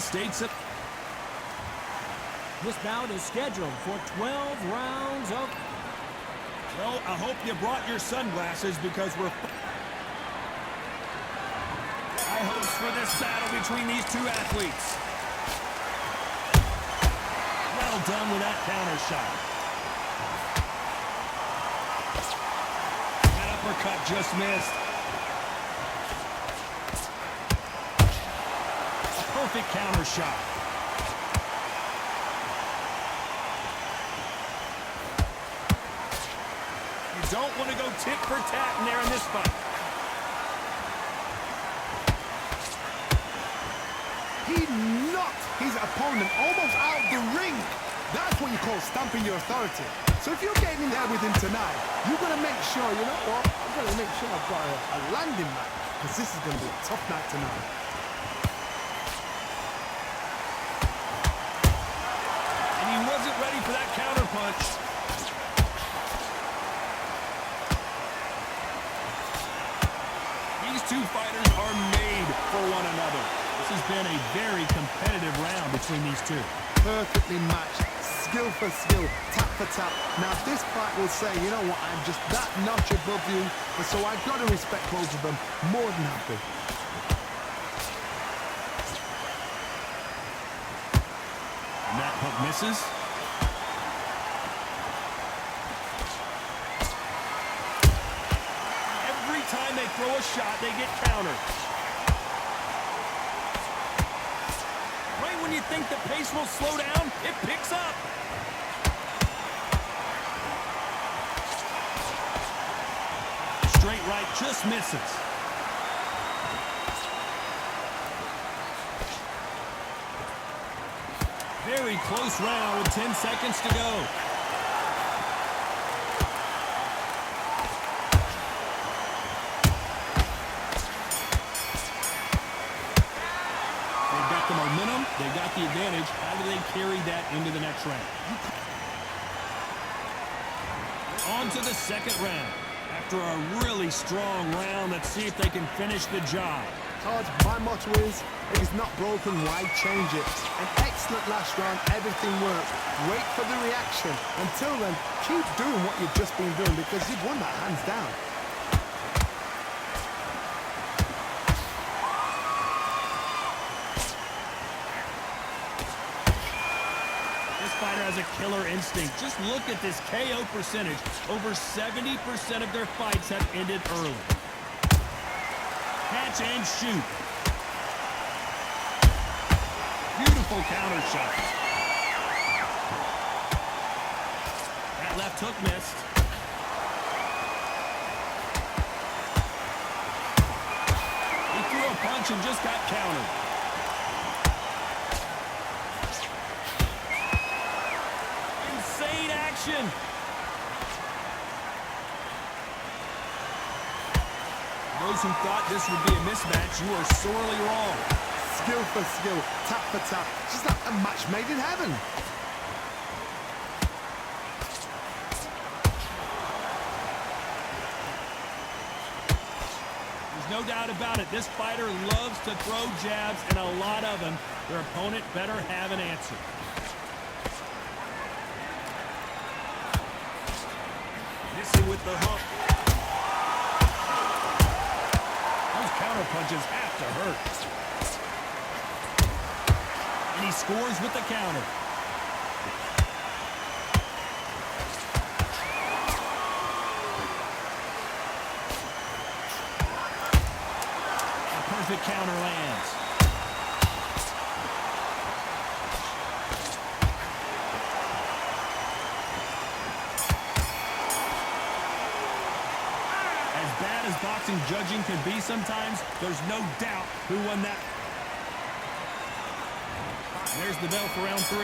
States of... This bout is scheduled for 12 rounds of... Well, I hope you brought your sunglasses because we're... High hopes for this battle between these two athletes. Well done with that counter shot. That uppercut just missed. A perfect counter shot. You don't want to go tit for tat in there in this fight. He knocked his opponent almost out of the ring. That's what you call stamping your authority. So if you're getting in there with him tonight, you've got to make sure, you know what? I've got to make sure I've got a landing mat, because this is going to be a tough night tonight. And he wasn't ready for that counter punch. These two fighters are made for one another. This has been a very competitive round between these two. Perfectly matched, skill for skill, tap for tap. Now this fight will say, you know what, I'm just that notch above you, and so I've got to respect both of them more than happy. And that hook misses. Every time they throw a shot, they get countered. When you think the pace will slow down, it picks up. Straight right just misses. Very close round with 10 seconds to go. They got the advantage. How do they carry that into the next round? On to the second round. After a really strong round, let's see if they can finish the job. Todd, my motto is, if it's not broken, why change it? An excellent last round, everything worked. Wait for the reaction. Until then, keep doing what you've just been doing because you've won that hands down. Fighter has a killer instinct. Just look at this KO percentage. Over 70% of their fights have ended early. Catch and shoot. Beautiful counter shot. That left hook missed. He threw a punch and just got countered. Those who thought this would be a mismatch, you are sorely wrong. Skill for skill, tap for tap, just like a match made in heaven. There's no doubt about it. This fighter loves to throw jabs, and a lot of them. Their opponent better have an answer. Missing with the hook. Those counter punches have to hurt. And he scores with the counter. A perfect counter lands. Boxing judging can be sometimes, there's no doubt who won that. There's the bell for round 3.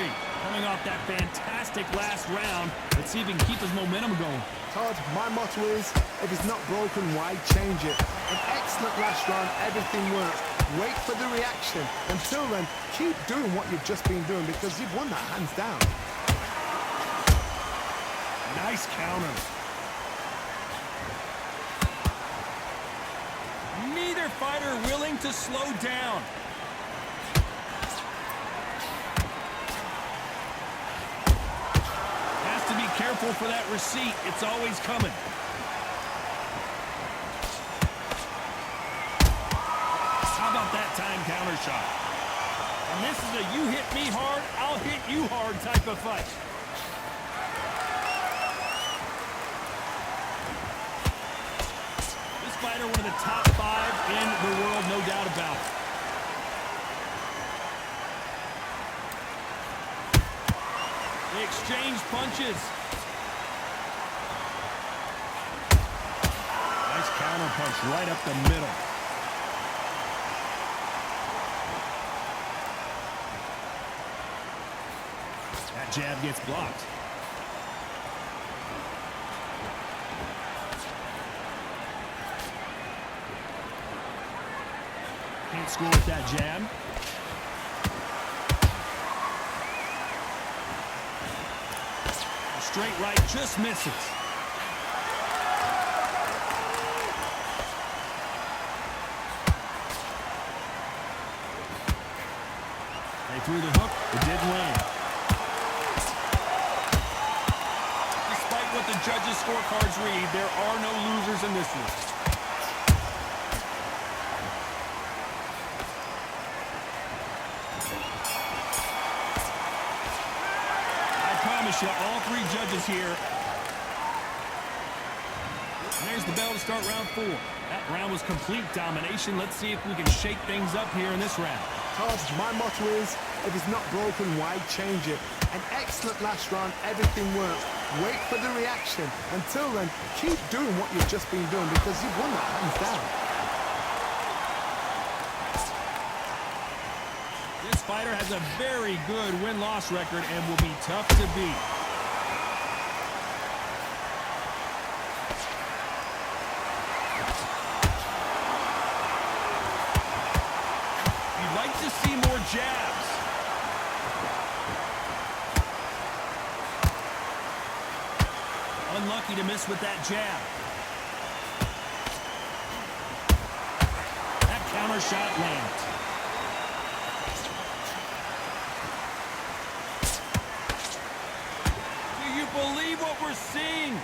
Coming off that fantastic last round, let's see if he can keep his momentum going. Todd, my motto is, if it's not broken, why change it? An excellent last round, everything works. Wait for the reaction. Until then, keep doing what you've just been doing because you've won that hands down. Nice counter. Neither fighter willing to slow down. careful for that receipt. It's always coming. How about that time counter shot? And this is a you hit me hard, I'll hit you hard type of fight. This fighter, one of the top 5 in the world, no doubt about it. They exchange punches. Nice counter punch right up the middle. That jab gets blocked. Can't score with that jab. Straight right just misses. They threw the hook. It didn't land. Despite what the judges' scorecards read, there are no losers in this one. All 3 judges here. And there's the bell to start round 4. That round was complete domination. Let's see if we can shake things up here in this round. Todd, my motto is, if it's not broken, why change it? An excellent last round, everything works. Wait for the reaction. Until then, keep doing what you've just been doing because you've won that hands down. This fighter has a very good win-loss record and will be tough to beat. You'd like to see more jabs. Unlucky to miss with that jab. That counter shot lands. Believe what we're seeing.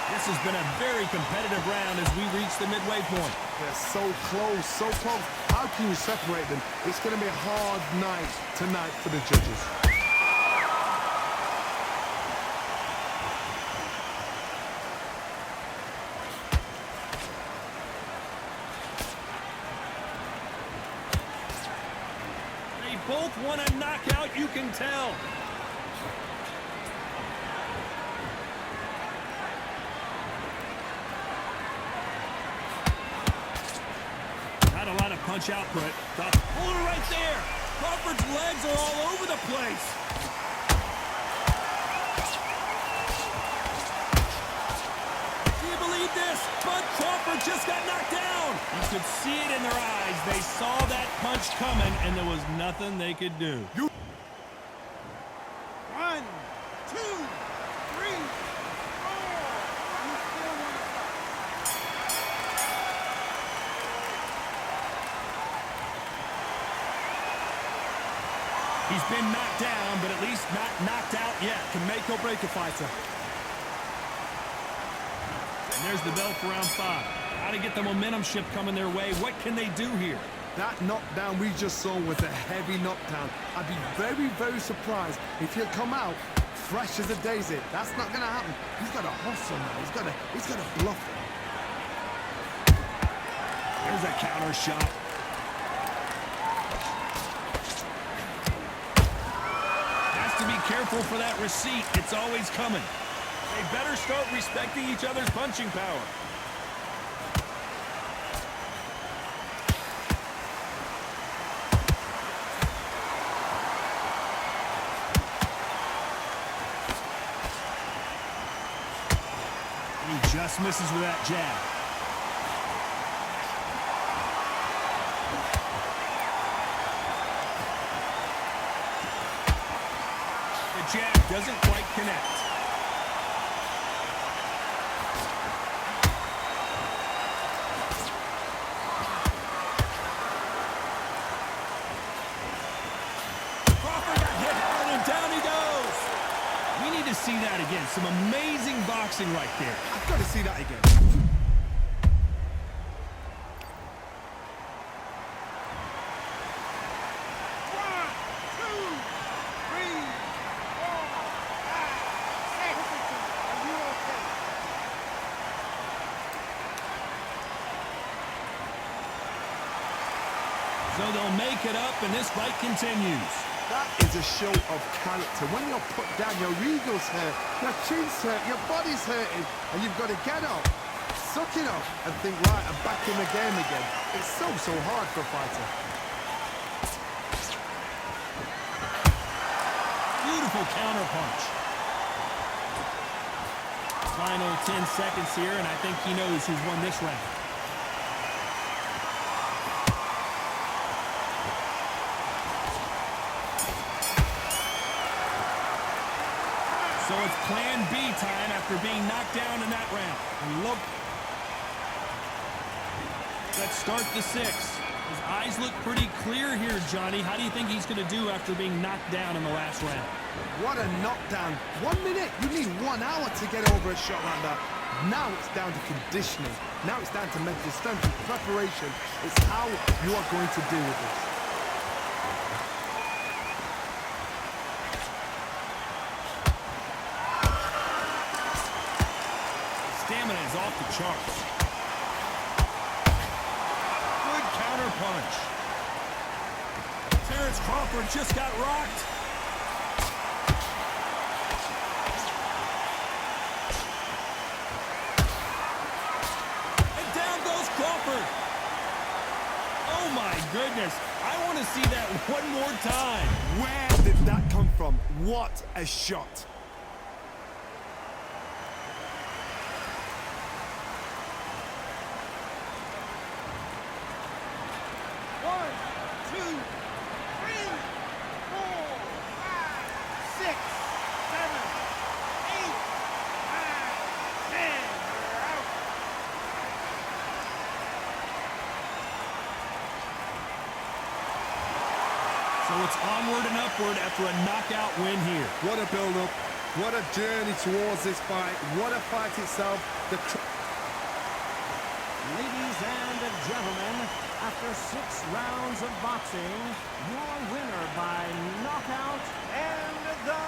This has been a very competitive round as we reach the midway point. They're so close, so close. How can you separate them? It's going to be a hard night tonight for the judges. Both want a knockout, you can tell. Not a lot of punch output. Hold it right there. Crawford's legs are all over the place. Do you believe this? But Crawford just got knocked down. You could see it in their eyes. They saw that punch coming, and there was nothing they could do. 1, 2, 3, 4. He's been knocked down, but at least not knocked out yet. Can make or break a fighter. And there's the bell for round 5. How to get the momentum shift coming their way. What can they do here? That knockdown we just saw was a heavy knockdown. I'd be very, very surprised if he'll come out fresh as a daisy. That's not going to happen. He's got to hustle now. He's got to bluff it. There's a counter shot. Has to be careful for that receipt. It's always coming. They better start respecting each other's punching power. He just misses with that jab. The jab doesn't quite connect. Crawford got hit that again. Some amazing boxing right there. I've got to see that again. So they'll make it up, and this fight continues. That is a show of character. When you're put down, your ego's hurt, your chin's hurt, your body's hurting, and you've got to get up, suck it up, and think, right, I'm back in the game again. It's so hard for a fighter. Beautiful counter punch. Final 10 seconds here, and I think he knows who's won this round. So it's plan B time after being knocked down in that round. Look. Let's start the 6. His eyes look pretty clear here, Johnny. How do you think he's going to do after being knocked down in the last round? What a knockdown. 1 minute. You need 1 hour to get over a shot like that. Now it's down to conditioning. Now it's down to mental strength and preparation. It's how you are going to deal with this. Stamina is off the charts. Good counter punch. Terence Crawford just got rocked. And down goes Crawford. Oh my goodness. I want to see that one more time. Where did that come from? What a shot. So it's onward and upward after a knockout win here. What a build-up. What a journey towards this fight. What a fight itself. Ladies and gentlemen, after 6 rounds of boxing, your winner by knockout and